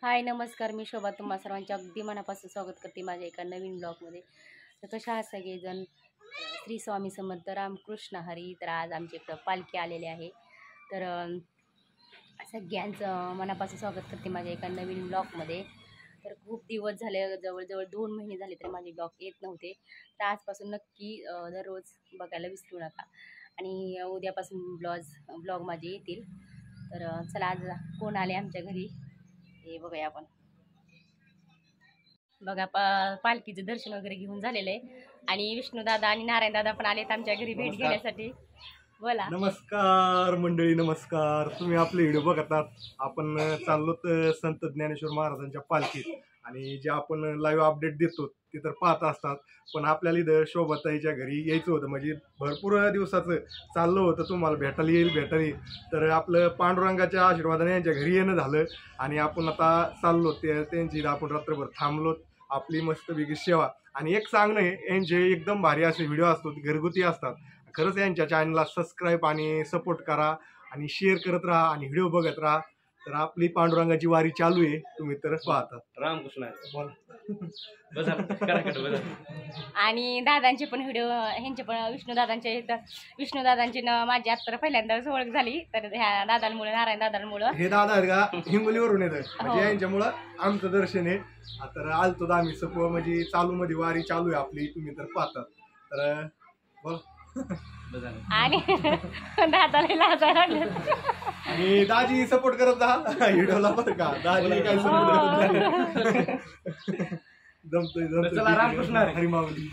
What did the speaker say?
हाय नमस्कार, मी शोभा तुम्हा सर्वांच्या अगदी मनापासून स्वागत करते माझ्या एका नवीन ब्लॉगमध्ये. तर कशा आहात सगळेजण? श्री स्वामी समर्थ रामकृष्ण हरी. तर आज आमच्या इकडं पालखी आलेली आहे. तर सगळ्यांचं मनापासून स्वागत करते माझ्या एका नवीन ब्लॉगमध्ये. तर खूप दिवस झाले, जवळजवळ 2 महिने झाले तर माझे ब्लॉग येत नव्हते. तर आजपासून नक्की दररोज बघायला विसरू नका. आणि उद्यापासून ब्लॉग माझे येतील. तर चला आज कोण आले आमच्या घरी हे बघूया आपण. बघा पालखीचं दर्शन वगैरे घेऊन झालेलं आहे आणि विष्णुदादा आणि नारायणदादा पण आलेत आमच्या घरी भेट घेण्यासाठी. बोला. नमस्कार मंडळी, नमस्कार. तुम्ही आपले व्हिडिओ बघतात. आपण चाललो संत ज्ञानेश्वर महाराजांच्या पालखीत आणि जे आपण लाईव्ह अपडेट देतो ते तर पाहत असतात. पण आपल्याला इथं शोभाताईच्या घरी यायचं होतं, म्हणजे भरपूर दिवसाचं चाललं होतं तुम्हाला भेटायला येईल. तर आपलं पांडुरंगाच्या आशीर्वादाने यांच्या घरी येणं झालं आणि आपण आता चाललो त्यांची इथं आपण रात्रभर थांबलो. आपली मस्तपैकी सेवा आणि एक सांगणं आहे, यांचे एकदम भारी असे व्हिडिओ असतात, घरगुती असतात. खरंच यांच्या चॅनलला सबस्क्राईब आणि सपोर्ट करा आणि शेअर करत राहा आणि व्हिडिओ बघत राहा. तर आपली पांडुरंगाची वारी चालू आहे, तुम्ही तर पाहतात. रामकृष्ण आणि दादांचे पण व्हिडिओ, ह्यांचे पण विष्णुदादांची माझी आता पहिल्यांदाच ओळख झाली. तर ह्या दादांमुळे, नारायण दादांमुळे. हे दादा आहेत का हिंगोलीवरून येतात, म्हणजे यांच्यामुळं आमचं दर्शन आहे. तर आलतो आम्ही सपो, म्हणजे चालू मध्ये वारी चालू आहे आपली, तुम्ही तर पाहतात. तर बोल. आणि दादाला लाजायला लागले. आणि दाजी सपोर्ट करत जा व्हिडिओला बरं का. दाजी काय सपोर्ट करत जमतोय रामकृष्ण हरी माऊली.